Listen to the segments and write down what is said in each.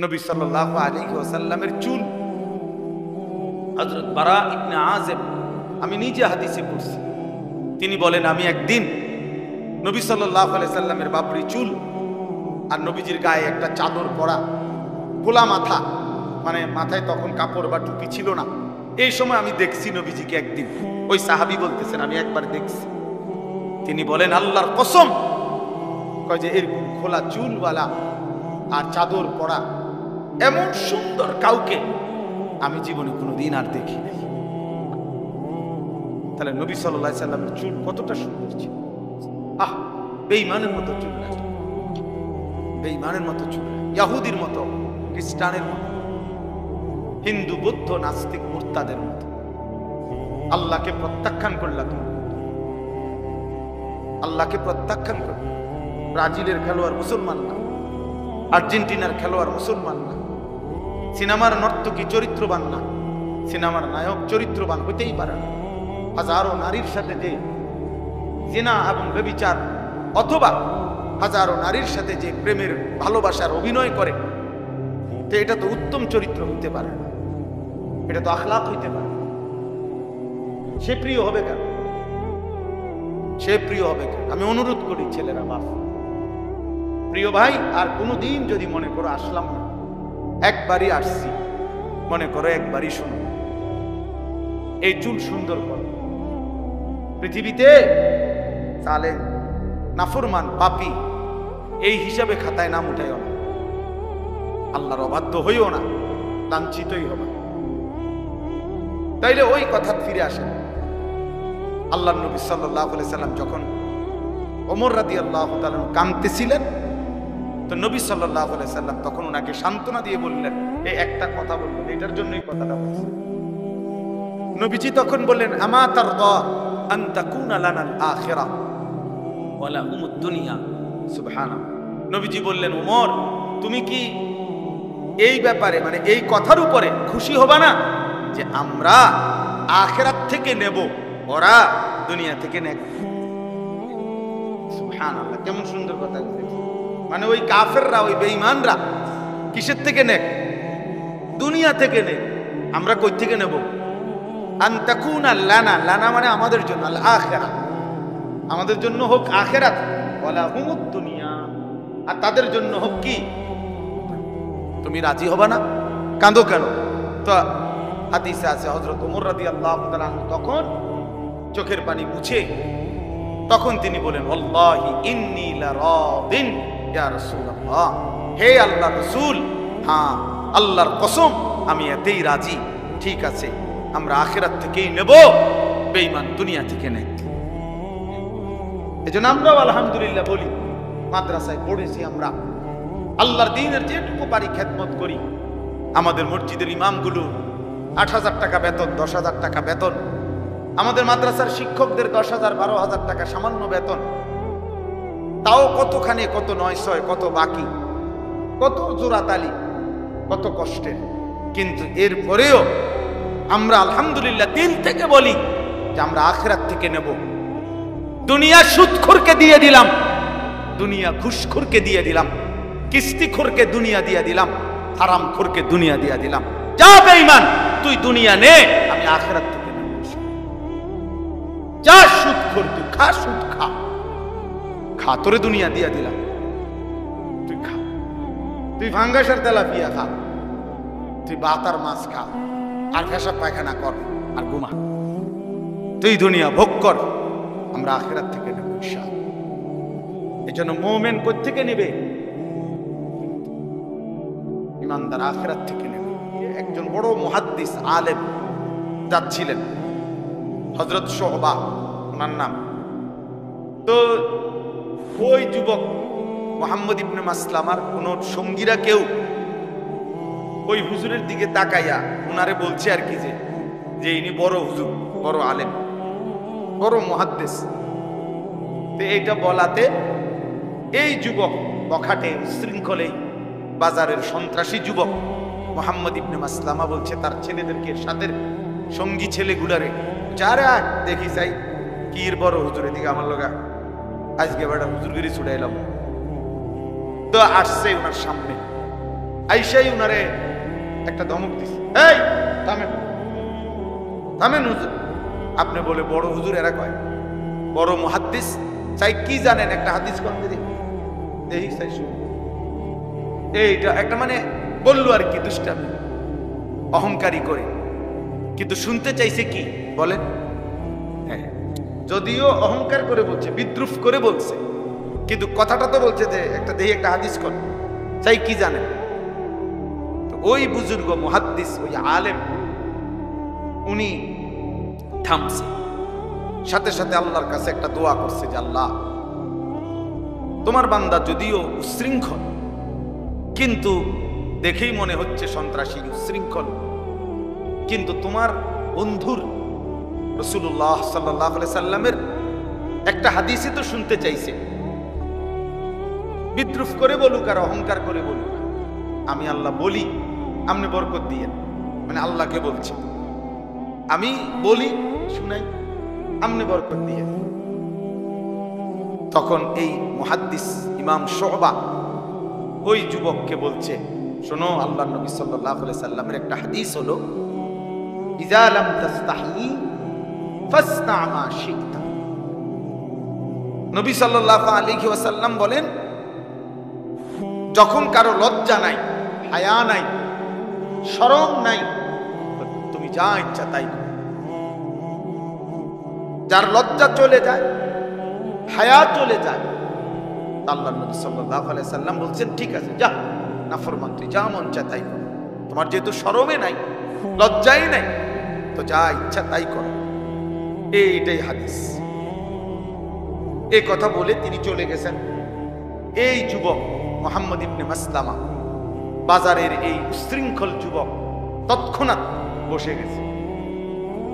নবী সাল্লাল্লাহু আলাইহি ওয়াসাল্লামের চুল। হযরত বারা ইবনে আযিব, আমি নিজে হাদিসে পড়ছি, তিনি বলেন আমি একদিন নবী সাল্লাল্লাহু আলাইহি সাল্লামের বাবরি চুল আর নবীজির গায়ে একটা চাদর পরা, খোলা মাথা, মানে মাথায় তখন কাপড় বা টুপি ছিল না। এই সময় আমি দেখছি নবীজিকে একদিন। ওই সাহাবী বলতেছেন আমি একবার দেখছি। তিনি বলেন আল্লাহর কসম, কয় যে এরকম খোলা চুলওয়ালা আর চাদর পরা এমন সুন্দর কাউকে আমি জীবনে কোনোদিন আর দেখি নাই। তাহলে নবী সাল্লাল্লাহু আলাইহি সাল্লামের চুল কতটা সুন্দর ছিল। আহ, বেঈমানের মতো চুল না, বেঈমানের মতো চুল, ইহুদির মতো, খ্রিস্টানের মতো, হিন্দু বৌদ্ধ নাস্তিক মুরতাদের মতো। আল্লাহকে প্রত্যাখ্যান করলা তুমি, আল্লাহকে প্রত্যাখ্যান করল। ব্রাজিলের খেলোয়াড় মুসলমান না, আর্জেন্টিনার খেলোয়াড় মুসলমান না, সিনেমার নর্তকী চরিত্রবান না, সিনেমার নায়ক চরিত্রবান হইতেই পারে না। হাজারো নারীর সাথে যে জিনা এবং ব্যভিচার, অথবা হাজারো নারীর সাথে যে প্রেমের ভালোবাসার অভিনয় করে, তো এটা তো উত্তম চরিত্র হইতে পারে না, এটা তো আখলাক হইতে পারে। সে প্রিয় হবে কেন? সে প্রিয় হবে কেন? আমি অনুরোধ করি ছেলেরা, বাপ, প্রিয় ভাই, আর কোনোদিন যদি মনে করো আসলাম না, একবারই আসছি, মনে করো একবারই শোনো, এই চুল সুন্দর করো। পৃথিবীতে জালেম, নাফরমান, পাপী এই হিসাবে খাতায় নাম উঠাইও না, আল্লাহর অবাধ্য হইও না, লাঞ্ছিতই হবে। তাইলে ওই কথা ফিরে আসেন। আল্লাহর নবী সাল্লাল্লাহু আলাইহি সাল্লাম যখন ওমর রাদিয়াল্লাহু তাআলা কাঁদতেছিলেন, তো নবী সাল্লাল্লাহু আলাইহি সাল্লাম তখন ওনাকে সান্ত্বনা দিয়ে বললেন, এই একটা কথা বললেন, এটার জন্যই কথাটা বলছি। নবীজি তখন বললেন, আমা তারদা আন তাকুনা লানাল আখিরাহ ওয়া লাহুমুদ দুনিয়া। সুবহানাল্লাহ। নবীজি বললেন, ওমর তুমি কি এই ব্যাপারে, মানে এই কথার উপরে খুশি হবা না যে আমরা আখিরাত থেকে নেব, ওরা দুনিয়া থেকে নেক? সুবহানাল্লাহ, কেমন সুন্দর কথা বলেছে। মানে ওই কাফেররা, ওই বেঈমানরা কিসের থেকে নেক? দুনিয়া থেকে নেক। আমরা কই থেকে নেব? আন তাকুনা লানা, লানা মানে আমাদের জন্য, আল আখিরাহ, আমাদের জন্য হোক আখিরাত, ওয়ালা হুমুদ দুনিয়া, আর তাদের জন্য হোক কি? তুমি রাজি হবা না? কাঁদো কেন? তো হাদিসে আছে হযরত ওমর রাদিয়াল্লাহু তাআলা তখন চোখের পানি মুছে তখন তিনি বলেন, আল্লাহি ইন্নী লারাদিন ইয়া রাসূলুল্লাহ, হে আল্লাহর রাসূল, হ্যাঁ আল্লাহর কসম আমি এতেই রাজি। ঠিক আছে, আমরা আখিরাত থেকেই নেব, বেঈমান দুনিয়া থেকে নেক। এজন্য আমরাও আলহামদুলিল্লাহ বলি, মাদ্রাসায় পড়েছি আমরা, আল্লাহর দ্বীনের যেটুকু পারি খেদমত করি। আমাদের মসজিদের ইমামগুলো ৮,০০০ টাকা বেতন, ১০,০০০ টাকা বেতন। আমাদের মাদ্রাসার শিক্ষকদের ১০,০০০, ১২,০০০ টাকা সামান্য বেতন। তাও কতখানি, কত ৯০০, কত বাকি, কত জোরাতালি, কত কষ্টের। কিন্তু এরপরেও আমরা আলহামদুলিল্লাহ দিল থেকে বলি যে আমরা আখিরাত থেকে নেব। দুনিয়া সুদখোরকে দিয়ে দিলাম, দুনিয়া ঘুষখোরকে দিয়ে দিলাম, কিস্তিখোরকে দুনিয়া দিয়ে দিলাম, হারামখোরকে দুনিয়া দিয়ে দিলাম। যা বেঈমান, তুই দুনিয়া নে, আমি আখিরাত থেকে নেব। যা সুদখোর, তুই খা, সুদ খা, খা, তোরে দুনিয়া দিয়া দিলাম, তুই খা, তুই ভাঙ্গাসার তেলাপিয়া খা, তুই বাতার মাছ খা, আর পেশাব পায়খানা কর, আর ঘুমা, তুই দুনিয়া ভোগ কর, আমরা আখিরাত থেকে নেব ইনশাআল্লাহ। এজন্য মুমিন কোথা থেকে নেবে? ইমানদার আখিরাত থেকে নেবে। একজন বড় মুহাদ্দিস আলেম যাচ্ছিলেন, হযরত শুবা ওনার নাম। তো ওই যুবক মুহাম্মদ ইবনে মাসলামার কোন সঙ্গীরা কেউ ওই হুজুরের দিকে তাকাইয়া ওনারে বলছে আর কি, যে ইনি বড় হুজুর, বড় আলেম, বড় মুহাদ্দিস। তো এইটা বলাতে এই যুবক বখাটে উশৃঙ্খলে বাজারের সন্ত্রাসী যুবক মুহাম্মদ ইবনে মাসলামা বলছে তার ছেলেদেরকে, সাথে সঙ্গী ছেলেগুলারে, যারা দেখি চাই কির বড় হুজুরের দিকে আমার লগা আজকে বেটা হুজুরগিরি ছুটাইলাম। তো আসছে ওনার সামনে, আইসাই উনারে একটা ধমক দিছে, এই থামেন থামেন হুজুর। আপনি বলে বড় হুজুর এরা কয় বড় মুহাদ্দিস, চাই কি জানেন একটা হাদিস কোন দিদি এই চাই শুন। এইটা একটা মানে বললো আর কি দুষ্টামি অহংকারী করে, কিন্তু শুনতে চাইছে কি বলেন? হ্যাঁ, যদিও অহংকার করে বলছে, বিদ্রুপ করে বলছে, কিন্তু কথাটা তো বলছে যে একটা দেহি একটা হাদিস কর, চাই কি জানেন? তো ওই বুজুর্গ মুহাদ্দিস, ওই আলেম, উনি থামছে, সাথে সাথে আল্লাহর কাছে একটা দোয়া করছে যে আল্লাহ, তোমার বান্দা যদিও উশৃঙ্খল, কিন্তু দেখেই মনে হচ্ছে সন্ত্রাসী উশৃঙ্খল, কিন্তু তোমার বন্ধুর রাসূলুল্লাহ সাল্লাল্লাহু আলাইহি সাল্লামের একটা হাদিসই তো শুনতে চাইছে, বিদ্রুপ করে বলুক আর অহংকার করে বলুক, আমি আল্লাহ বলি আপনি বরকত দিয়েন, মানে আল্লাহকে বলছে, আমি বলি শুনাই আপনি বরকত দিয়েন। তখন এই মুহাদ্দিস ইমাম শুবা ওই যুবককে বলছে, শোনো, আল্লাহর নবী সাল্লাল্লাহু আলাইহি সাল্লামের একটা হাদিস হলো, ইযা লাম তাস্তাহি ফাসনা মা শি'তা। নবী সাল্লাল্লাহু আলাইহি ওয়াসাল্লাম বলেন, যখন কারো লজ্জা নাই, হায়া নাই, শরম নাই, তুমি যা ইচ্ছা তাই করো। যার লজ্জা চলে যায়, হায়া চলে যায়, আল্লাহর নবী সাল্লাল্লাহু আলাইহি সাল্লাম বলছেন, ঠিক আছে যা নাফরমান, তুই যা মন চায় তাই কর, তোমার যেহেতু শরমে নাই, লজ্জাই নাই, তো যা ইচ্ছা তাই কর। এইটাই হাদিস। এই কথা বলে তিনি চলে গেছেন। এই যুবক মুহাম্মদ ইবনে মাসলামা, বাজারের এই উশৃঙ্খল যুবক, তৎক্ষণাৎ বসে গেছে,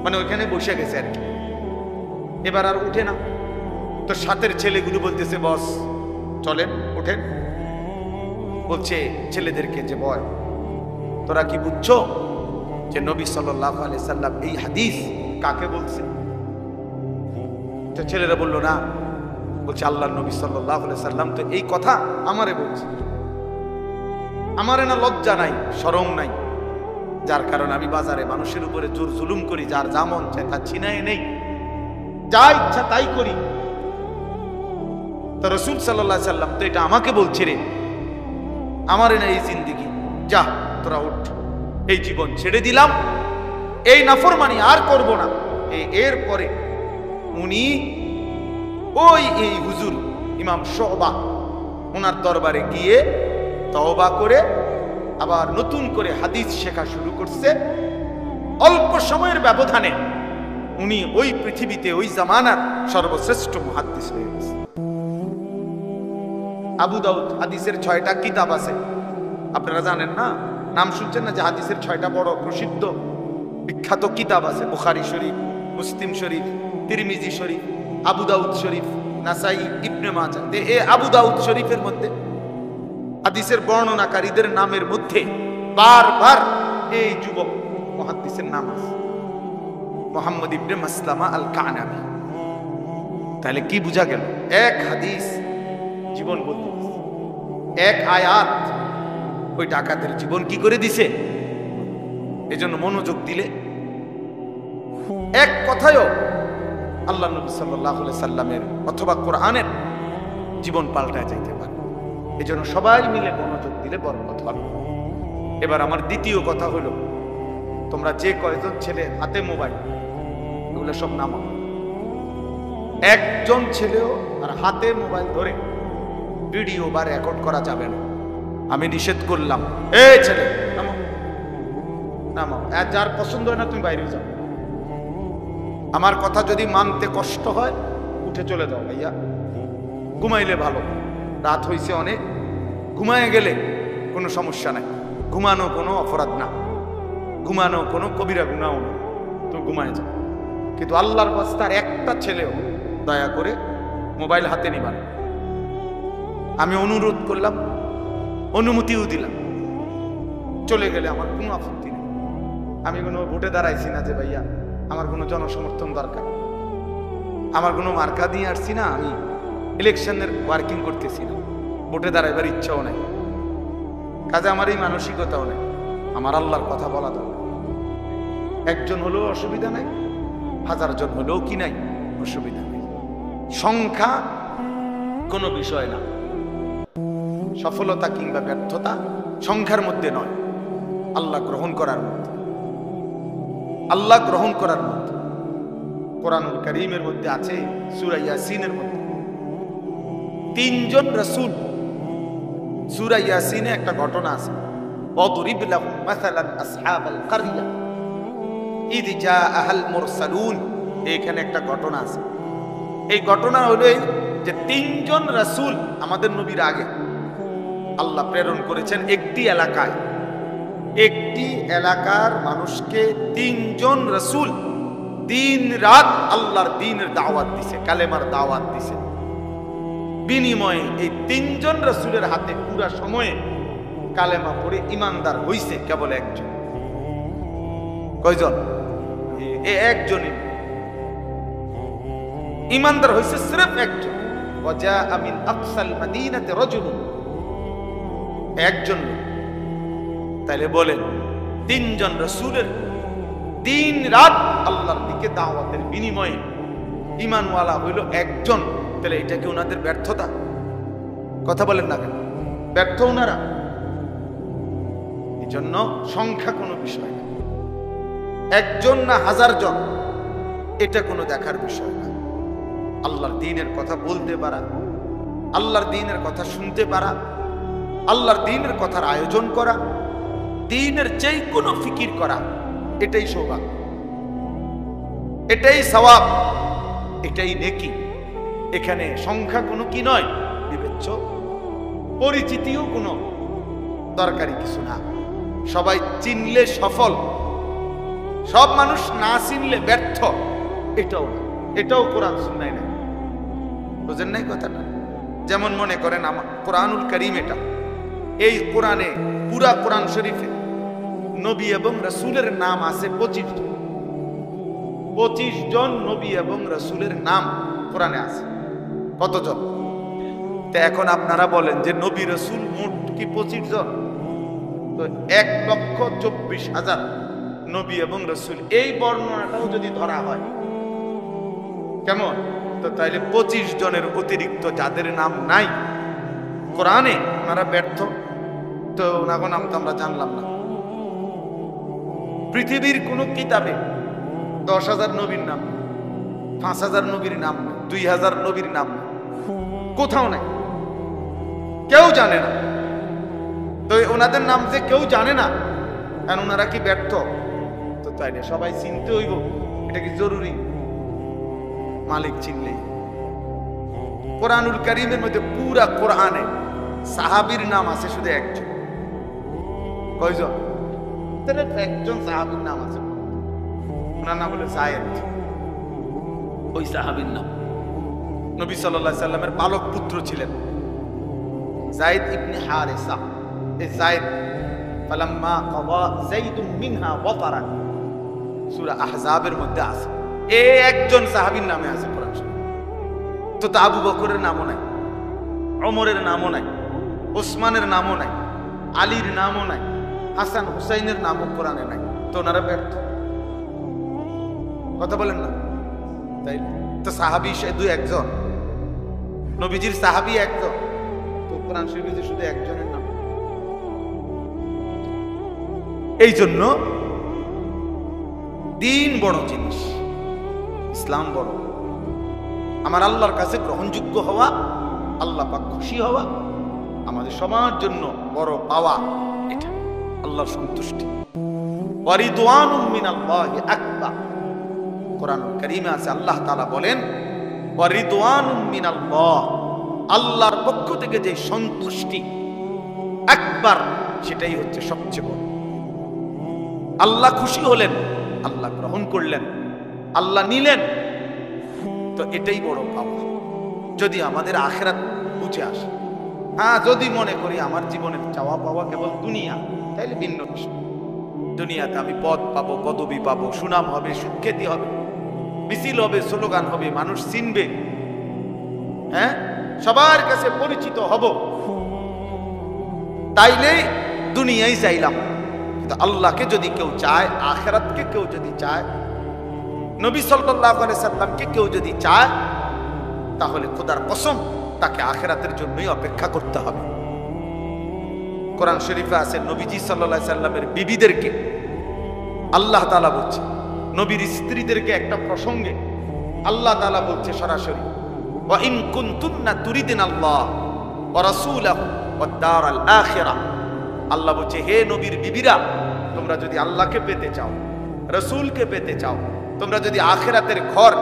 মানে ওইখানে বসে গেছে আর কি, এবার আর উঠে না। তো সাথের ছেলেগুলো বলতেছে, বস চলেন ওঠেন। বলছে ছেলেদেরকে যে, বয় তোরা কি বুঝছো যে নবী সাল্লাল্লাহু আলাইহি সাল্লাম এই হাদিস কাকে বলছে? তো ছেলেরা বলল না। বলছে, আল্লাহর নবী সাল্লাল্লাহু আলাইহি সাল্লাম তো এই কথা আমারে বলছে, আমারে না লজ্জা নাই, শরম নাই, যার কারণে আমি বাজারে মানুষের উপরে জোর জুলুম করি, যার যা মন চায় তা ছিনাই নেই, যা ইচ্ছা তাই করি। তো রাসূল সাল্লাল্লাহু আলাইহি সাল্লাম তো এটা আমাকে বলছে রে, আমারে না এই জিন্দেগি, যা তোরা উঠ, এই জীবন ছেড়ে দিলাম, এই নাফরমানি আর করব না। এরপরে উনি ওই এই হুজুর ইমাম শুবা ওনার দরবারে গিয়ে তওবা করে আবার নতুন করে হাদিস শেখা শুরু করছে। অল্প সময়ের ব্যবধানে উনি ওই পৃথিবীতে ওই জামানার সর্বশ্রেষ্ঠ মুহাদ্দিস হয়ে গেছে। আবু দাউদ হাদিসের 6টা কিতাব আছে, আপনারা জানেন না? নাম শুনছেন না যে হাদিসের 6টা বড় প্রসিদ্ধ বিখ্যাত কিতাব আছে? বুখারী শরীফ, মুসলিম শরীফ, তিরমিজি শরীফ, আবু দাউদ শরীফ, নাসাই, ইবনে মাজাহ। এই আবু দাউদ শরীফের মধ্যে হাদিসের বর্ণনাকারীদের নামের মধ্যে বারবার এই যুবক মুহাদ্দিসের নাম আছে, মুহাম্মদ ইবনে মাসলামা আল কানাবী। তাহলে কি বোঝা গেল? এক হাদিস জীবন বদলে দিছে, এক আয়াত ওই ডাকাতের জীবন কি করে দিছে। এজন্য মনোযোগ দিলে এক কথায়ও আল্লাহ নবী সাল্লাল্লাহু আলাইহি সাল্লামের অথবা কোরআনের জীবন পাল্টায় যাইতে পারে। এজন্য সবাই মিলে মনোযোগ দিলে বরকত হবে। এবার আমার দ্বিতীয় কথা হলো, তোমরা যে কয়জন ছেলে হাতে মোবাইল, এগুলো সব নামাও। একজন ছেলেও আর হাতে মোবাইল ধরে ভিডিও বা রেকর্ড করা যাবে না, আমি নিষেধ করলাম। এই ছেলে নামাও, নামাও। যার পছন্দ হয় না তুমি বাইরে যাও। আমার কথা যদি মানতে কষ্ট হয় উঠে চলে যাও ভাইয়া, ঘুমাইলে ভালো। রাত হয়েছে অনেক, ঘুমায় গেলে কোনো সমস্যা নাই, ঘুমানো কোনো অপরাধ না, ঘুমানো কোনো কবিরা গুনাহ না, তো ঘুমায় যাও। কিন্তু আল্লাহর রাস্তার একটা ছেলেও দয়া করে মোবাইল হাতে নিবা না। আমি অনুরোধ করলাম, অনুমতিও দিলাম, চলে গেলে আমার কোনো আপত্তি নেই। আমি কোনো ভোটে দাঁড়াইছি না যে ভাইয়া আমার কোনো জনসমর্থন দরকার, আমার কোনো মার্কা দিয়ে আসছি না, আমি ইলেকশনের ওয়ার্কিং করতেছি না, ভোটে দাঁড়াইবার ইচ্ছাও নাই। কাজে আমার এই মানসিকতাও নেই, আমার আল্লাহর কথা বলা দরকার। একজন হলেও অসুবিধা নাই, 1000 জন হলেও কি নাই, অসুবিধা নেই। সংখ্যা কোনো বিষয় না। সফলতা কিংবা ব্যর্থতা সংখ্যার মধ্যে নয়, আল্লাহ গ্রহণ করার মধ্যে। আল্লাহ গ্রহণ করার মধ্যে। কোরআনুল কারীমের মধ্যে আছে, সূরা ইয়াসিনের মধ্যে 3 জন রাসূল। সূরা ইয়াসিনে একটা ঘটনা আছে, ওয়াদরিব লাহুম মাসালান আসহাবাল কারইয়া ইয জাআহাল মুরসালুন। এখানে একটা ঘটনা আছে। এই ঘটনা হলো যে 3 জন রাসূল আমাদের নবীর আগে আল্লাহ প্রেরণ করেছেন একটি এলাকায়। একটি এলাকার মানুষকে 3 জন রাসূল দিন রাত আল্লাহর দ্বীনের দাওয়াত দিছে, কালেমার দাওয়াত দিছে। বিনিময়ে এই 3 জন রাসূলের হাতে পুরা সময়ে কালেমা পড়ে ইমানদার হইছে কেবল একজন। কয়জন? একজনই ইমানদার হইছে, সির্ফ একজন। ওয়াজা মিন আকসাল মাদিনাতি রাজুলুন, একজন। তাইলে বলেন 3 জন রাসূলের দিন রাত আল্লাহর দিকে দাওয়াতের বিনিময়ে ঈমানওয়ালা হইল একজন। তাহলে এটা কি ওনাদের ব্যর্থতা? কথা বলেন না কেন? ব্যর্থ ওনারা? এই জন্য সংখ্যা কোনো বিষয় না, একজন না 1000 জন এটা কোনো দেখার বিষয় না। আল্লাহর দ্বীনের কথা বলতে পারা, আল্লাহর দ্বীনের কথা শুনতে পারা, আল্লাহর দ্বীনের কথার আয়োজন করা, দ্বীনের যে কোনো ফিকির করা, এটাই সৌভাগ্য, এটাই সওয়াব, এটাই নেকি। এখানে সংখ্যা কোনো কি নয় বিবেচ্য, পরিচিতিও কোনো দরকারি কিছু না। সবাই চিনলে সফল, সব মানুষ না চিনলে ব্যর্থ, এটাও না, এটাও কোরআন সুন্নাহ না। বুঝেন নাই কথাটা? যেমন মনে করেন আমার কোরআনুল কারীম, এটা এই কোরআনে পুরা কোরআন শরীফে নবী এবং রাসূলের নাম আছে 25 জন। 25 জন নবী এবং রাসূলের নাম কোরআনে আছে। কতজন? তো এখন আপনারা বলেন যে নবী রাসূল মোট কি 25 জন? তো 1,24,000 নবী এবং রাসূল, এই বর্ণনাটাও যদি ধরা হয় কেমন? তো তাইলে 25 জনের অতিরিক্ত যাদের নাম নাই কোরআনে, ওনারা ব্যর্থ। তো ওনার নাম তো আমরা জানলাম না। পৃথিবীর কোন কিতাবে 10,000 নবীর নাম, 5,000 নবীর নাম, 2,000 নবীর নাম কোথাও নাই, কেউ জানে না। তো ওনাদের নাম যে কেউ জানে না, কারণ ওনারা কি ব্যর্থ? তো তাইলে সবাই চিনতে হইব, এটা কি জরুরি? মালিক চিনলেই। কোরআনুল কারীমের মধ্যে পুরা কোরআনে সাহাবীর নাম আছে শুধু একজন। কয়জন? একজন সাহাবীর নাম আছে, ওনার নাম হলো যায়েদ। ওই সাহাবীর নাম নবী সাল্লাল্লাহু আলাইহি সাল্লামের পালক পুত্র ছিলেন যায়েদ ইবনে হারেসা। এই যায়েদ ফালাম্মা ক্বাদা যাইদুম মিনহা ওয়াতারা, সূরা আহজাবের মধ্যে আছে। এই একজন সাহাবীর নামে আছে কোরআন শরীফ। তো আবু বকরের নামও নাই, ওমরের নামও নাই, ওসমানের নামও নাই, আলীর নামও নাই, হাসান হুসাইনের নামও কোরআনে নাই। তো ওনারা ব্যর্থ। কথা বলেন না? তাই তো সাহাবী শুধু একজন, নবীজির সাহাবী একজন, তো কোরআন শরীফে শুধু একজনের নাম। এই জন্য দিন বড় জিনিস, ইসলাম বড়। আমার আল্লাহর কাছে গ্রহণযোগ্য হওয়া, আল্লাহ পাক খুশি হওয়া আমাদের সবার জন্য বড় পাওয়া। এটা আল্লাহর সন্তুষ্টি। ওয়ারিদওয়ানুম মিনাল্লাহি আকবার। কোরআনুল কারীমে আছে, আল্লাহ তাআলা বলেন ওয়ারিদওয়ানুম মিনাল্লাহ, আল্লাহর পক্ষ থেকে যে সন্তুষ্টি আকবার, সেটাই হচ্ছে সবচেয়ে বড়। আল্লাহ খুশি হলেন, আল্লাহ গ্রহণ করলেন, আল্লাহ নিলেন, তো এটাই বড় পাওয়া। যদি আমাদের আখিরাত বুঝে আসে। হ্যাঁ, যদি মনে করি আমার জীবনের চাওয়া পাওয়া কেবল দুনিয়া, তাইলে ভিন্ন বিষয়। দুনিয়াতে আমি পদ পাবো, পদবি পাবো, সুনাম হবে, সুখ্যাতি হবে, মিছিল হবে, স্লোগান হবে, মানুষ চিনবে, হ্যাঁ, সবার কাছে পরিচিত হব, তাইলে দুনিয়ায় চাইলাম, কিন্তু আল্লাহকে যদি কেউ চায়, আখিরাতকে কেউ যদি চায়, নবী সাল্লাল্লাহু আলাইহি সাল্লামকে কেউ যদি চায়, তাহলে খোদার কসম তাকে আখিরাতের জন্যই অপেক্ষা করতে হবে। কোরআন শরীফে আছে নবীজি সাল্লাল্লাহু আলাইহি সাল্লামের বিবিদেরকে আল্লাহ তাআলা বলছে, নবীর স্ত্রীদেরকে একটা প্রসঙ্গে আল্লাহ তাআলা বলছে সরাসরি, ওয়া ইন কুনতুন্না তুরিদিনাল্লাহ ওয়া রাসূলাহু ওয়াদ দারাল আখিরা। আল্লাহ বলছে, হে নবীর বিবিরা, তোমরা যদি আল্লাহকে পেতে চাও, রাসূলকে পেতে চাও, তোমরা যদি আখিরাতের ঘর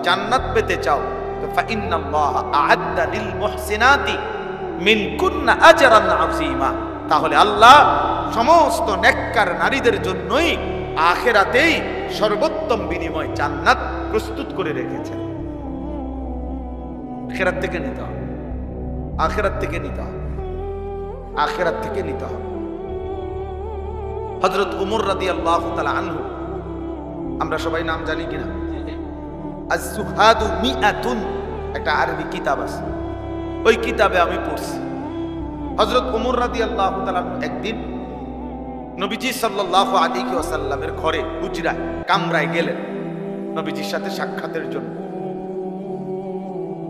জান্নাত পেতে চাও, তো ফাইন্নাল্লাহ আ'আদ্দা লিল মুহসিনাতি মিনকুন্না আজরান আযীমা। তাহলে আল্লাহ সমস্ত নেককার নারীদের জন্যই আখিরাতেই সর্বোত্তম বিনিময় জান্নাত প্রস্তুত করে রেখেছেন। আখিরাত থেকে নিতে হবে, আখিরাত থেকে নিতে হবে, আখিরাত থেকে নিতে হবে। হযরত ওমর রাদিয়াল্লাহু তাআলা আনহু, আমরা সবাই নাম জানি কিনা, আজ-জুহাদু মিআতুন, একটা আরবি কিতাব আছে, ওই কিতাবে আমি পড়ছি। হযরত ওমর রাদিয়াল্লাহু তাআলা একদিন নবীজি সাল্লাল্লাহু আলাইহি ওয়াসাল্লামের ঘরে হুজরায় কামরায় গেলেন নবীজির সাথে সাক্ষাতের জন্য।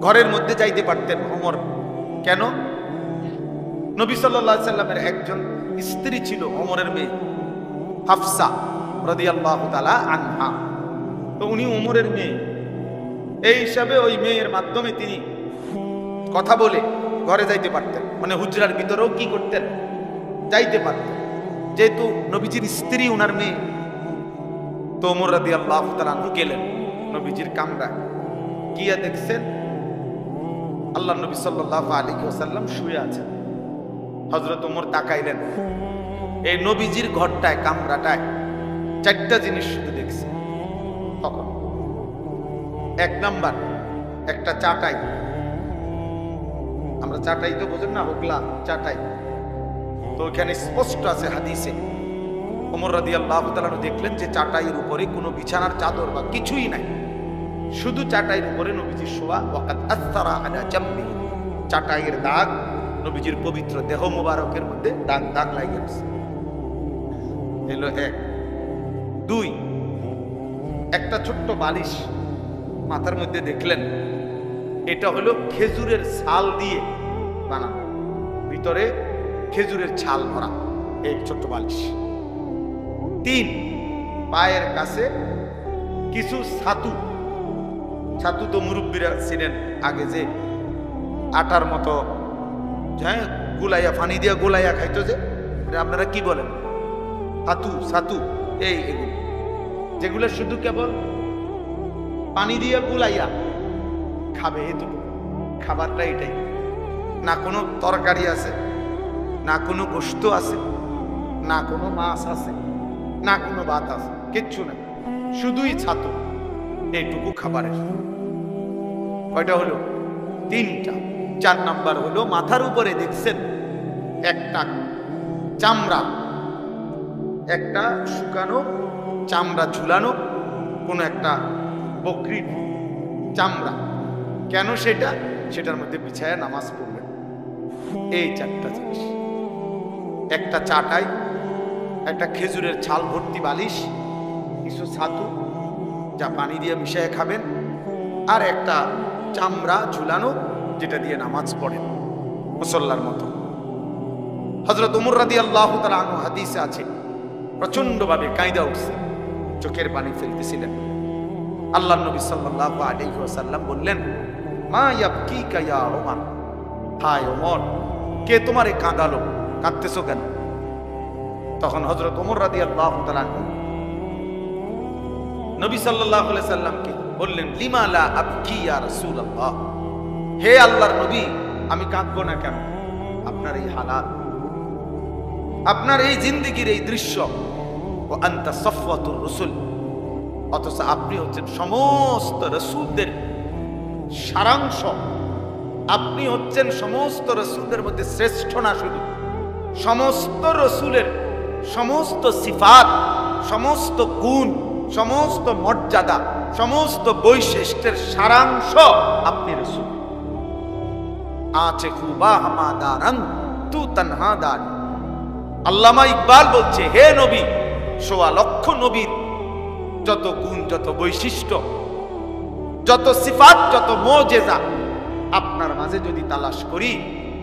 ঘরের মধ্যে যাইতে পারতেন ওমর, কেন? নবী সাল্লাল্লাহু আলাইহি সাল্লামের একজন স্ত্রী ছিল ওমরের মেয়ে হাফসা রাদিয়াল্লাহু তাআলা আনহা, তো উনি ওমরের মেয়ে, এই হিসাবে ওই মেয়ের মাধ্যমে তিনি কথা বলে ঘরে যাইতে পারতেন, মানে হুজরার ভিতরেও কি করতেন, যাইতে পারতেন, যেহেতু নবীজির স্ত্রী উনার মেয়ে। তো ওমর রাদিয়াল্লাহু তাআলা আনহু গেলেন নবীজির কামরায়, গিয়া দেখছেন আল্লাহ নবী সাল্লাল্লাহু আলাইহি ওয়াসাল্লাম শুয়ে আছেন। হযরত ওমর তাকাইলেন, এই নবীজির ঘরটায়, কামরাটায় চারটা জিনিস শুধু দেখছে তখন। এক নাম্বার, একটা চাটাই, আমরা চাটাই তো বোঝেন না, হোগলা চাটাই, তো ওখানে স্পষ্ট আছে হাদিসে। ওমর রাদিয়াল্লাহু তাআলা দেখলেন যে চাটাইয়ের উপরে কোনো বিছানার চাদর বা কিছুই নাই, শুধু চাটাইয়ের উপরে নবীজি শোয়া। ওয়াকাদ আসারা আলা জামবি, চাটাইয়ের দাগ নবীজির পবিত্র দেহ মোবারকের মধ্যে দাগ দাগ লাগিয়ে আছে। এলো এক। দুই, একটা ছোট্ট বালিশ মাথার মধ্যে দেখলেন, এটা হলো খেজুরের ছাল দিয়ে বানানো, ভিতরে খেজুরের ছাল ভরা এই ছোট্ট বালিশ। তিন, পায়ের কাছে কিছু ছাতু, ছাতু তো মুরব্বীরা ছিলেন আগে, যে আটার মতো, হ্যাঁ, গুলাইয়া, পানি দিয়া গুলাইয়া খাইতো, যে আপনারা কি বলেন, ছাতু, ছাতু, এই এগুলো যেগুলো শুধু কেবল পানি দিয়ে গুলাইয়া খাবে, এটুকু খাবারটা এটাই, না কোনো তরকারি আছে, না কোনো গোশত আছে, না কোনো মাছ আছে, না কোনো ভাত আছে, কিচ্ছু না, শুধুই ছাতু, এইটুকু খাবারের। কয়টা হলো? তিনটা। চার নাম্বার হলো মাথার উপরে দেখছেন একটা চামড়া, একটা শুকানো চামড়া ঝুলানো কোনো একটা বকরির চামড়া। কেন সেটা? সেটার মধ্যে বিছায়া নামাজ পড়বেন। এই চারটা জিনিস, একটা চাটাই, একটা খেজুরের ছাল ভর্তি বালিশ, কিছু ছাতু যা পানি দিয়ে মিশিয়ে খাবেন, আর একটা চামড়া ঝুলানো যেটা দিয়ে নামাজ পড়েন মুসল্লার মতো। হযরত ওমর রাদিয়াল্লাহু তাআলা আনহু হাদিসে আছে প্রচন্ডভাবে কাঁদা উঠছে, চোখের পানি ফেলতেছিলেন। আল্লাহর নবী সাল্লাল্লাহু আলাইহি ওয়াসাল্লাম বললেন, মা ইয়াবকিকা ইয়া ওমর, হায় ওমর, কে তোমারে কাঁদালো, কাঁদতেছো কেন? তখন হযরত ওমর রাদিয়াল্লাহু তাআলা আনহু নবী সাল্লাল্লাহু আলাইহি সাল্লামকে বললেন, লিমা লা আবকি ইয়া রাসূলুল্লাহ, হে আল্লাহর নবী, আমি কাঁদবো না কেন? আপনার এই হালাত, আপনার এই জিন্দেগির এই দৃশ্য, ও আনতা সফওয়াতুর রাসূল, অথচ আপনি হচ্ছেন সমস্ত রাসূলদের সারাংশ, আপনি হচ্ছেন সমস্ত রাসূলদের মধ্যে শ্রেষ্ঠ, না শুধু সমস্ত রাসূলের সমস্ত সিফাত, সমস্ত গুণ, সমস্ত মর্যাদা, সমস্ত বৈশিষ্ট্যের সারাংশ আপনি রাসূল। আছে খুবা হামাদারান তু তানহাদার, আল্লামা ইকবাল বলছে, হে নবী, ১৬ লক্ষ নবীর যত গুণ, যত বৈশিষ্ট্য, যত সিফাত, যত মুজিজা আপনার মাঝে যদি তালাশ করি,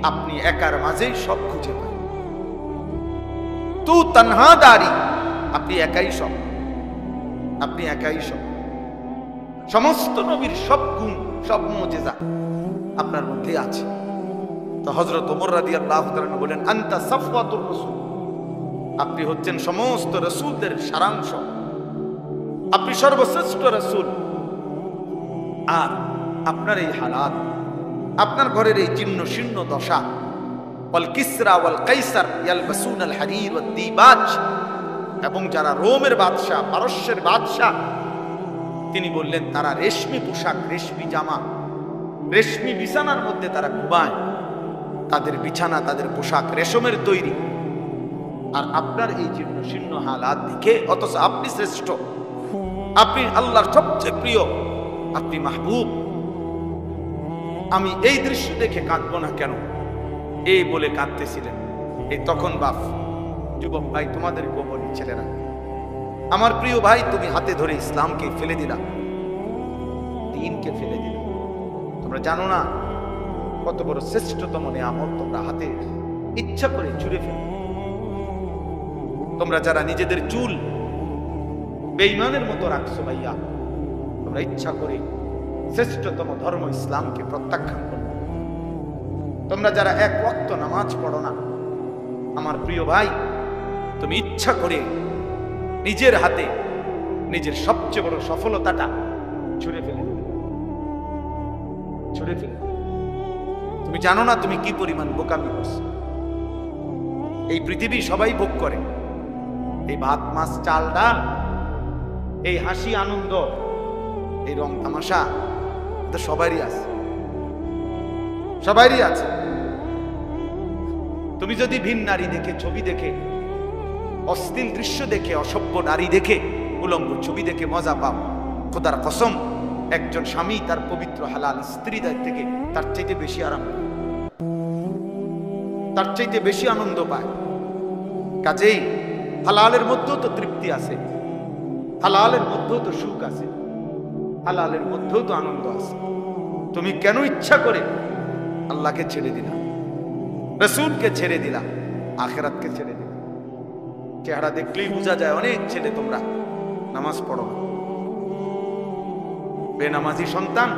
আপনি একার মাঝেই সব খুঁজে পান। তু তানহা দারি, আপনি একাই সব, আপনি একাই সব। সমস্ত নবীর সব গুণ, সব মুজিজা আপনার মধ্যে আছে। তো হযরত ওমর রাদিয়াল্লাহু তাআলা বলেন, আনতা সাফওয়াতুর রাসূল, আপনি হচ্ছেন সমস্ত রাসূলদের সারাংশ, আপনি সর্বশ্রেষ্ঠ রাসূল। আর আপনার এই হালাত, আপনার ঘরের এই জীর্ণ শীর্ণ দশা, ওয়াল কিসরা ওয়াল কাইসার ইয়ালবাসুন আল হারির ওয়াদ দিবাজ, এবং যারা রোমের বাদশা, পারস্যের বাদশা, তিনি বললেন তারা রেশমি পোশাক, রেশমি জামা, রেশমি বিছানার মধ্যে তারা ঘুমায়, তাদের বিছানা, তাদের পোশাক রেশমের তৈরি। আর আপনার এই জীর্ণ শীর্ণ হালাত দেখে, অথচ আপনি শ্রেষ্ঠ, আপনি আল্লাহর সবচেয়ে প্রিয়, আপনি মাহবুব, আমি এই দৃশ্য দেখে কাঁদবো না কেন, এই বলে কাঁদতেছিলেন। এই তখন বাপ, যুবক ভাই, তোমাদেরকেও বলি, ছেলেরা, আমার প্রিয় ভাই, তুমি হাতে ধরে ইসলামকে ফেলে দিলা, দ্বীনকে ফেলে দিলা। তোমরা জানো না কত বড় শ্রেষ্ঠতম নিয়ামত তোমরা হাতে ইচ্ছা করে ছুঁড়ে ফেলো। তোমরা যারা নিজেদের চুল বেঈমানের মতো রাখছো ভাইয়া, তোমরা ইচ্ছা করে শ্রেষ্ঠতম ধর্ম ইসলামকে প্রত্যাখ্যান করো। তোমরা যারা এক ওয়াক্ত নামাজ পড়ো না, আমার প্রিয় ভাই, তুমি ইচ্ছা করে নিজের হাতে নিজের সবচেয়ে বড় সফলতাটা ছুঁড়ে ফেলে দেবে, ছুঁড়ে ফেলে। তুমি জানো না তুমি কি পরিমাণ বোকামি করছো। এই পৃথিবী সবাই ভোগ করে, এই ভাত মাছ চাল ডাল, এই হাসি আনন্দ, এই রং তামাশা, এটা সবারই আছে, সবারই আছে। তুমি যদি ভিন নারী দেখে, ছবি দেখে, অশ্লীল দৃশ্য দেখে, অসভ্য নারী দেখে, উলঙ্গ ছবি দেখে মজা পাও, খোদার কসম, একজন স্বামী তার পবিত্র হালাল স্ত্রীদের থেকে তার চাইতে বেশি আরাম পায়, তার চাইতে বেশি আনন্দ পায়। কাজেই হালালের মধ্যেও তো তৃপ্তি আছে, হালালের মধ্যেও তো সুখ আছে, হালালের মধ্যেও তো আনন্দ আছে। তুমি কেন ইচ্ছা করে আল্লাহকে ছেড়ে দিলা, রাসূলকে ছেড়ে দিলা, আখিরাতকে ছেড়ে দিলা? চেহারা দেখলেই বোঝা যায় অনেক ছেলে তোমরা নামাজ পড়ো না, বেনামাজি সন্তান,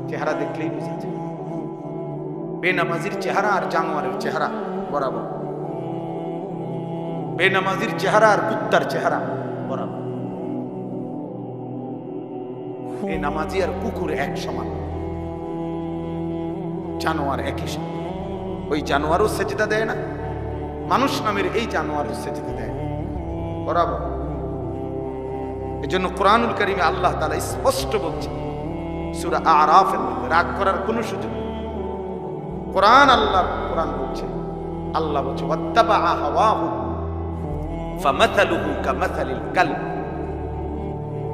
চেহারা দেখলেই বোঝা যায়। বেনামাজির চেহারা আর জানোয়ারের চেহারা বরাবর, বেনামাজির চেহারা আর কুত্তার চেহারা বরাবর। বেনামাজি আর কুকুর এক সমান, জানোয়ার একই সমান। ওই জানোয়ারও সেজদা দেয় না, মানুষ নামের এই জানোয়ারও সেজদা দেয় না, বরাবর। এজন্য কোরআনুল কারীমে আল্লাহ তাআলা স্পষ্ট বলছে, সূরা আরাফের মধ্যে, রাগ করার কোনো সুযোগ নেই। কোরআন, কোরআন বলছে, আল্লাহ বলছে, ওয়াত্তাবা হাওয়াহু ফামাথালুহু কামাথালিল কালব।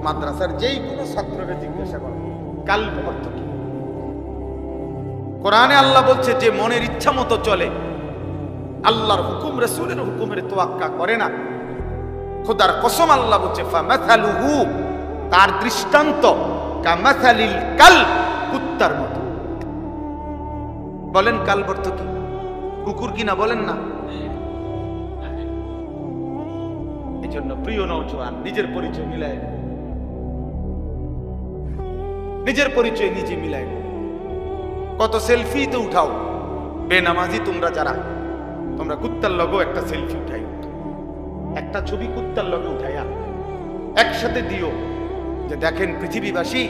মাদ্রাসার যেই কোনো ছাত্রকে জিজ্ঞাসা করো কালব অর্থ কি, কোরআনে আল্লাহ বলছে যে মনের ইচ্ছা মতো চলে, আল্লাহর হুকুম রাসূলের হুকুমের তোয়াক্কা করে না, খোদার কসম আল্লাহ বলছে ফামাথালুহু, তার দৃষ্টান্ত কামাথালিল কালব, কুত্তার মতো। বলেন কালব অর্থ কি? কুকুর কিনা বলেন না? এই জন্য প্রিয় নওজোয়ান, নিজের পরিচয় মিলাই, নিজের পরিচয় নিজে মিলাই। কত সেলফি তো উঠাও, বেনামাজি তোমরা যারা, তোমরা কুত্তার লগেও একটা সেলফি উঠাই, একটা ছবি কুত্তার লগে উঠাইয়া একসাথে দিও, যে দেখেন পৃথিবীবাসী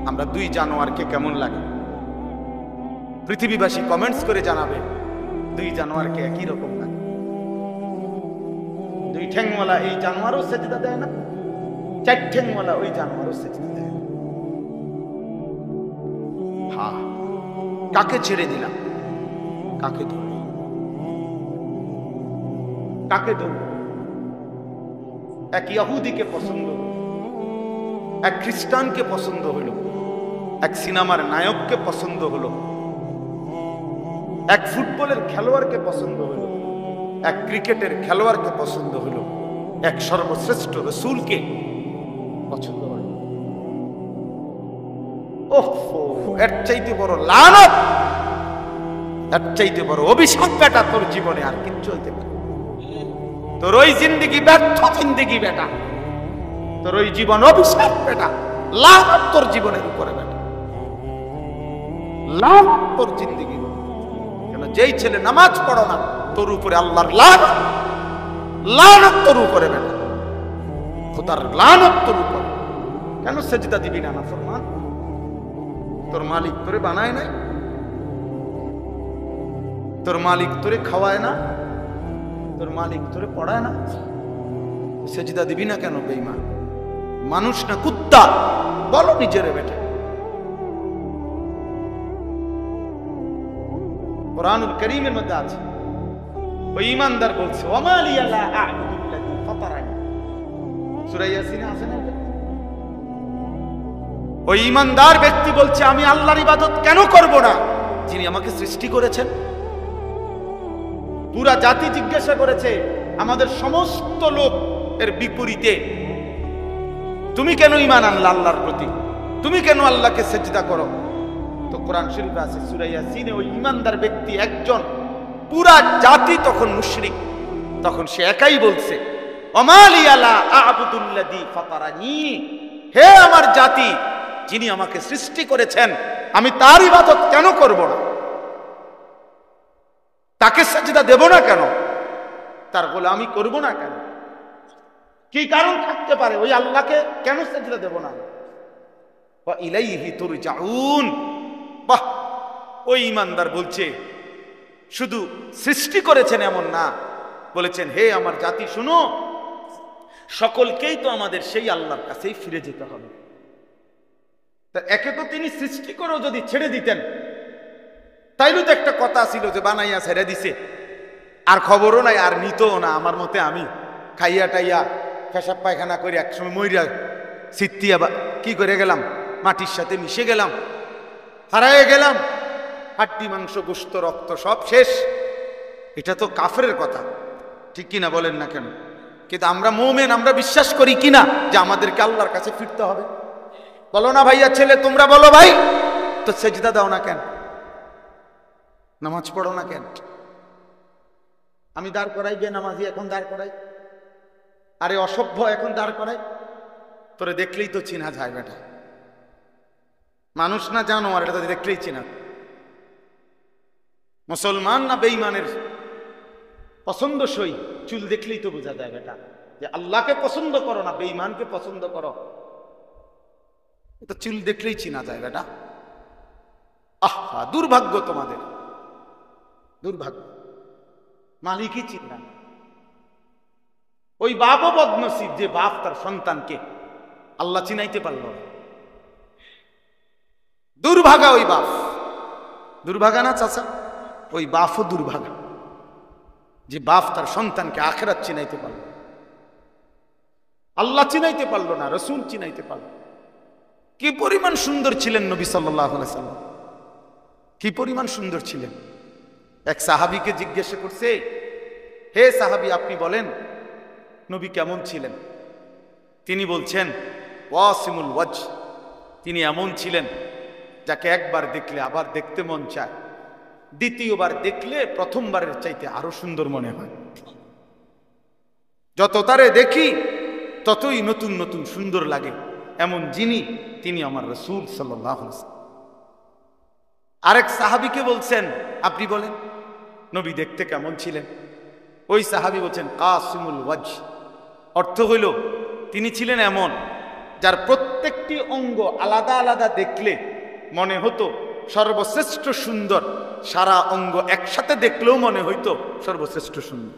আমরা দুই জানোয়ারকে কেমন লাগে। পৃথিবীবাসী কমেন্টস করে জানাবে দুই জানোয়ারকে একই রকম লাগে। দুই ঠ্যাংওয়ালা এই জানোয়ারও সেজদা দেয় না, চার ঠ্যাংওয়ালা ওই জানোয়ারও সেজদা দেয় না। হ্যাঁ, কাকে ছেড়ে দিলাম, কাকে ধরল, কাকে ধরল? এক ইহুদিকে পছন্দ হলো, এক খ্রিস্টানকে পছন্দ হলো, এক সিনেমার নায়ককে পছন্দ হলো, এক ফুটবলের খেলোয়াড়কে পছন্দ হলো, এক ক্রিকেটের খেলোয়াড়কে পছন্দ হলো, এক সর্বশ্রেষ্ঠ রাসূলকে পছন্দ হলো। ওহো, এর চাইতে বড় লানত, এর চাইতে বড় অভিশাপ বেটা তোর জীবনে আর কিচ্ছু হইতে পারে। তোর ওই জিন্দেগি ব্যর্থ জিন্দেগি বেটা, তোর ওই জীবন অভিশাপ বেটা, লানত তোর জীবনের উপরে বেটা, লানত তোর জিন্দেগি। কেন যেই ছেলে নামাজ পড়ো না তোর উপরে আল্লাহর লানত, লানত তোর উপরে বেটা, খোদার লানত তোর উপরে। কেন সেজদা দিবি না নাফরমান? তোর মালিক তোরে বানায় নাই? তোর মালিক তোরে খাওয়ায় না? তোর মালিক তোরে পড়ায় না? সেজদা দিবি না কেন বেঈমান? মানুষ না কুত্তা? বলো নিজেরে বেটা। কুরআনুল কারীমের মধ্যে আছে, ওই ঈমানদার বলছে ওয়া লিয়া লা আ'বুদুল্লাযী ফাতারানি, সূরা ইয়াসিনে আছে না? ওই ঈমানদার ব্যক্তি বলছে আমি আল্লাহর ইবাদত কেন করব না যিনি আমাকে সৃষ্টি করেছেন। পুরা জাতি জিজ্ঞাসা করেছে আমাদের সমস্ত লোক এর বিপরীতে, তুমি কেন ঈমান আনলা আল্লাহর প্রতি, তুমি কেন আল্লাহকে সিজদা করো? তো কোরআন শরীফে আছে সূরা ইয়াসিনে ওই ঈমানদার ব্যক্তি একজন, পুরা জাতি তখন মুশরিক, তখন সে একাই বলছে ওমা লিয়া লা আ'বুদুল্লাযী ফাতারানি, হে আমার জাতি যিনি আমাকে সৃষ্টি করেছেন আমি তার ইবাদত কেন করব না, তাকে সিজদা দেব না কেন, তার গোলামি করব না কেন? কি কারণ থাকতে পারে ওই আল্লাহকে কেন সিজদা দেব না? ওয়া ইলাইহি তুরজাউন। বাহ, ওই ঈমানদার বলছে শুধু সৃষ্টি করেছেন এমন না, বলেছেন হে আমার জাতি শুনো, সকলকেই তো আমাদের সেই আল্লাহর কাছেই ফিরে যেতে হবে। তা একে তো তিনি সৃষ্টি করেও যদি ছেড়ে দিতেন তাইলে তো একটা কথা ছিল যে বানাইয়া ছেড়ে দিছে, আর খবরও নাই, আর নিতও না। আমার মতে আমি খাইয়া টাইয়া পেশাব পায়খানা করে একসময় মইরা সিত্তিয়া কি করে গেলাম, মাটির সাথে মিশে গেলাম, হারায়ে গেলাম, হাড্ডি মাংস গোশত রক্ত সব শেষ। এটা তো কাফেরের কথা, ঠিক কিনা বলেন না কেন? কিন্তু আমরা মুমিন, আমরা বিশ্বাস করি কিনা যে আমাদেরকে আল্লাহর কাছে ফিরতে হবে? বলো না ভাইয়া ছেলে, তোমরা বলো ভাই, তো সেজদা দাও না কেন? নামাজ পড়ো না কেন? আমি দাঁড় করাই গে নামাজি, এখন দাঁড় করাই, আরে অসভ্য এখন দাঁড় করাই, তোরে দেখলেই তো চিনা যায় বেটা, মানুষ না জানো আর এটা দেখলেই চিনা। মুসলমান না বেঈমানের পছন্দসই চুল দেখলেই তো বোঝা যায় বেটা, যে আল্লাহকে পছন্দ করো না বেঈমানকে পছন্দ করো, এটা চুল দেখলেই চিনা যায় বেটা। আহা, দুর্ভাগ্য তোমাদের, দুর্ভাগ্য, মালিকই চিন্তা। ওই বাপও বদনসিব যে বাপ তার সন্তানকে আল্লাহ চিনাইতে পারল না। দুর্ভাগা ওই বাপ, দুর্ভাগা না চাচা? ওই বাপও দুর্ভাগা যে বাপ তার সন্তানকে আখিরাত চিনাইতে পারল, আল্লাহ চিনাইতে পারল না, রাসূল চিনাইতে পারল। কি পরিমাণ সুন্দর ছিলেন নবী সাল্লাল্লাহু আলাইহি সাল্লাম, কি পরিমাণ সুন্দর ছিলেন। এক সাহাবীকে জিজ্ঞাসা করছে, হে সাহাবী আপনি বলেন নবী কেমন ছিলেন? তিনি বলছেন ওয়াসিমুল ওয়াজ, তিনি এমন ছিলেন যাকে একবার দেখলে আবার দেখতে মন চায়, দ্বিতীয়বার দেখলে প্রথমবারের চাইতে আরো সুন্দর মনে হয়, যত তারে দেখি ততই নতুন নতুন সুন্দর লাগে, এমন যিনি তিনি আমার রাসূল সাল্লাল্লাহু আলাইহি ওয়াসাল্লাম। আরেক সাহাবীকে বলছেন আপনি বলেন নবী দেখতে কেমন ছিলেন? ওই সাহাবী বলছেন কাসিমুল ওয়াজ, অর্থ হইল তিনি ছিলেন এমন যার প্রত্যেকটি অঙ্গ আলাদা আলাদা দেখলে মনে হতো সর্বশ্রেষ্ঠ সুন্দর, সারা অঙ্গ একসাথে দেখলেও মনে হইতো সর্বশ্রেষ্ঠ সুন্দর।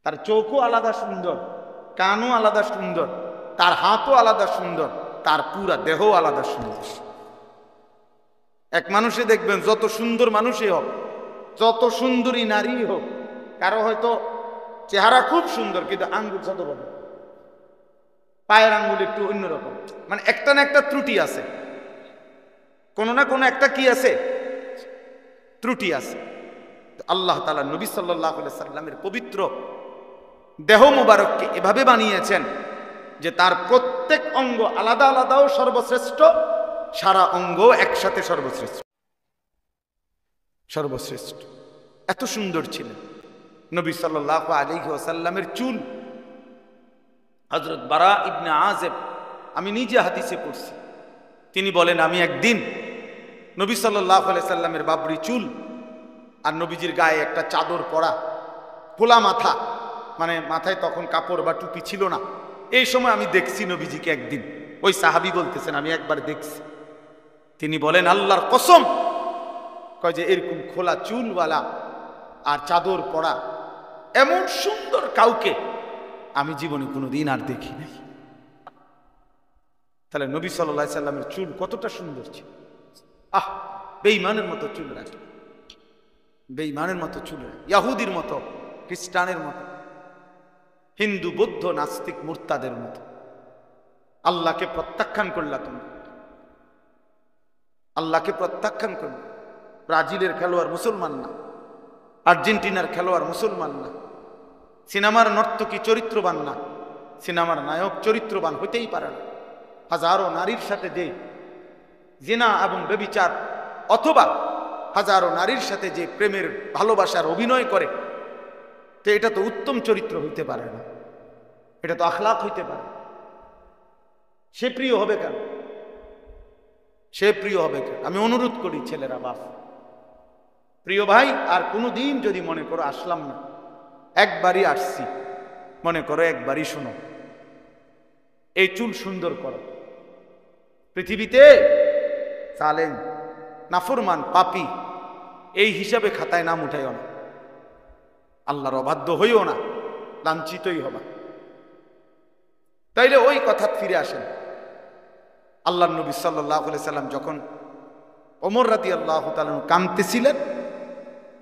তার চোখও আলাদা সুন্দর, কানও আলাদা সুন্দর, তার হাতও আলাদা সুন্দর, তার পুরা দেহও আলাদা সুন্দর। এক মানুষে দেখবেন যত সুন্দর মানুষই হোক, যত সুন্দরী নারী হোক, কারো হয়তো চেহারা খুব সুন্দর কিন্তু আঙ্গুল ছোট বড়, পায়ের আঙ্গুল একটু অন্যরকম, মানে একটা না একটা ত্রুটি আছে, কোনো না কোনো একটা কি আছে, ত্রুটি আছে। আল্লাহ তাআলা নবী সাল্লাল্লাহু আলাইহি সাল্লামের পবিত্র দেহ মুবারককে এভাবে বানিয়েছেন যে তার প্রত্যেক অঙ্গ আলাদা আলাদাও সর্বশ্রেষ্ঠ, সারা অঙ্গ একসাথে সর্বশ্রেষ্ঠ। সর্বশ্রেষ্ঠ এত সুন্দর ছিলেন নবী সাল্লাল্লাহু আলাইহি ওয়াসাল্লামের চুল। হযরত বারা ইবনে আযিব, আমি নিজে হাদিসে পড়ছি, তিনি বলেন আমি একদিন নবী সাল্লাল্লাহু আলাইহি সাল্লামের বাবরি চুল আর নবীজির গায়ে একটা চাদর পরা, খোলা মাথা, মানে মাথায় তখন কাপড় বা টুপি ছিল না। এই সময় আমি দেখছি নবীজিকে একদিন, ওই সাহাবী বলতেছেন আমি একবার দেখছি। তিনি বলেন আল্লাহর কসম, কয় যে এরকম খোলা চুলওয়ালা আর চাদর পরা এমন সুন্দর কাউকে আমি জীবনে কোনোদিন আর দেখি নাই। তাহলে নবী সাল্লাল্লাহু আলাইহি সাল্লামের চুল কতটা সুন্দর ছিল। আহ, বেঈমানের মতো চুল রাখে, বেঈমানের মতো চুল রাখে, ইহুদির মতো, খ্রিস্টানের মতো, হিন্দু বৌদ্ধ নাস্তিক মুরতাদের মতো। আল্লাহকে প্রত্যাখ্যান করলা তুমি, আল্লাহকে প্রত্যাখ্যান করলা। ব্রাজিলের খেলোয়াড় মুসলমান না, আর্জেন্টিনার খেলোয়াড় মুসলমান না, সিনেমার নর্তকী চরিত্রবান না, সিনেমার নায়ক চরিত্রবান হইতেই পারে না। হাজারো নারীর সাথে যে জিনা এবং ব্যভিচার, অথবা হাজারো নারীর সাথে যে প্রেমের ভালোবাসার অভিনয় করে, তো এটা তো উত্তম চরিত্র হইতে পারে না, এটা তো আখলাক হইতে পারে। সে প্রিয় হবে কেন? সে প্রিয় হবে কেন? আমি অনুরোধ করি ছেলেরা, বাপ, প্রিয় ভাই, আর কোনোদিন যদি মনে করো আসলাম না, একবারই আসছি, মনে করো একবারই শোনো, এই চুল সুন্দর করো। পৃথিবীতে জালেম, নাফরমান, পাপী এই হিসাবে খাতায় নাম উঠাইও না, আল্লাহর অবাধ্য হইও না, লাঞ্ছিতই হবা। তাইলে ওই কথা ফিরে আসেন। আল্লাহর নবী সাল্লাল্লাহু আলাইহি সাল্লাম যখন ওমর রাদিয়াল্লাহু তাআলা কাঁদতেছিলেন,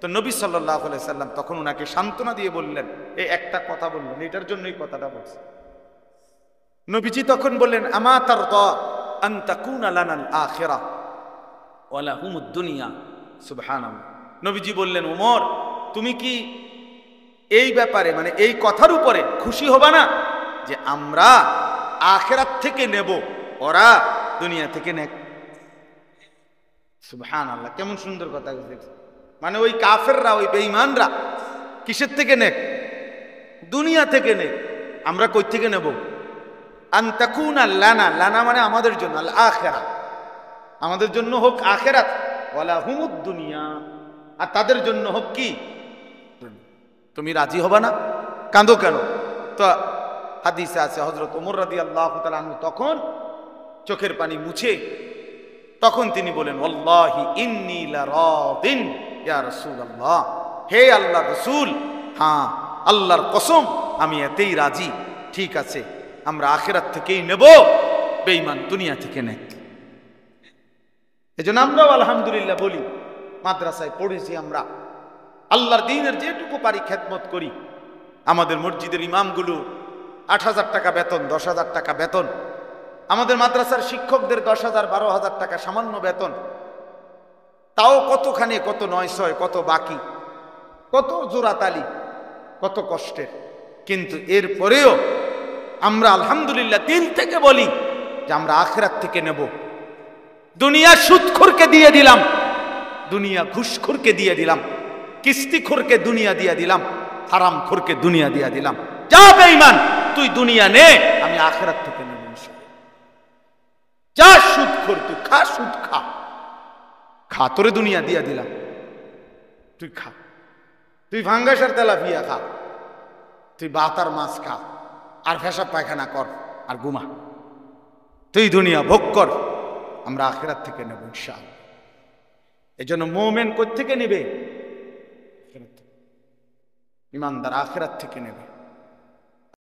তো নবী সাল্লাল্লাহু আলাইহি সাল্লাম তখন ওনাকে সান্ত্বনা দিয়ে বললেন, এই একটা কথা বললেন, এটার জন্য এই কথাটা বলছে। নবীজি তখন বললেন আমা তারদা আন তাকুনা লানাল আখিরাহ ওয়া লাহুমুদ দুনিয়া। সুবহানাল্লাহ। নবীজি বললেন, ওমর তুমি কি এই ব্যাপারে, মানে এই কথার উপরে খুশি হবা না যে আমরা আখিরাত থেকে নেব, ওরা দুনিয়া থেকে নেক? সুবহানাল্লাহ, কেমন সুন্দর কথা বলেছে। মানে ওই কাফেররা, ওই বেঈমানরা কিসের থেকে নেক? দুনিয়া থেকে নেক। আমরা কই থেকে নেব? আন তাকুনা লানা, লানা মানে আমাদের জন্য, আল আখিরাহ, আমাদের জন্য হোক আখিরাত, ওয়ালা হুমুদ দুনিয়া, আর তাদের জন্য হোক কি? তুমি রাজি হবা না? কাঁদো কেন? তো হাদিসে আছে হযরত ওমর রাদিয়াল্লাহু তাআলা আনহু তখন চোখের পানি মুছে তখন তিনি বলেন, ওয়াল্লাহি ইন্নী লারাদিন ইয়া রাসূলুল্লাহ, হে আল্লাহর রাসূল, হ্যাঁ আল্লাহর কসম আমি এতেই রাজি। ঠিক আছে, আমরা আখিরাত থেকেই নেব, বেঈমান দুনিয়া থেকে নেক। এজন্য আমরাও আলহামদুলিল্লাহ বলি, মাদ্রাসায় পড়েছি আমরা, আল্লাহর দ্বীনের যেটুকু পারি খেদমত করি। আমাদের মসজিদের ইমামগুলো ৮,০০০ টাকা বেতন, ১০,০০০ টাকা বেতন, আমাদের মাদ্রাসার শিক্ষকদের ১০,০০০, ১২,০০০ টাকা সামান্য বেতন, তাও কতখানি, কত নয়শয়, কত বাকি, কত জোড়াতালি, কত কষ্টের। কিন্তু এরপরেও আমরা আলহামদুলিল্লাহ দিল থেকে বলি যে আমরা আখিরাত থেকে নেব। দুনিয়া সুদখোরকে দিয়ে দিলাম, দুনিয়া ঘুষখোরকে দিয়ে দিলাম, কিস্তিখোরকে দুনিয়া দিয়ে দিলাম, হারামখোরকে দুনিয়া দিয়ে দিলাম। যা বেঈমান, তুই দুনিয়া নে, আমি আখিরাত থেকে নেব ইনশাআল্লাহ। যা সুদখোর, তুই খা, সুদ খা, খা, তোরে দুনিয়া দিয়া দিলাম, তুই খা, তুই ভাঙ্গাসার তেলাপিয়া খা, তুই বাতার মাছ খা, আর পেশাব পায়খানা কর, আর ঘুমা, তুই দুনিয়া ভোগ কর, আমরা আখিরাত থেকে নেব ইনশাআল্লাহ। এজন্য মুমিন কোথা থেকে নেবে? ইমানদার আখিরাত থেকে নেবে।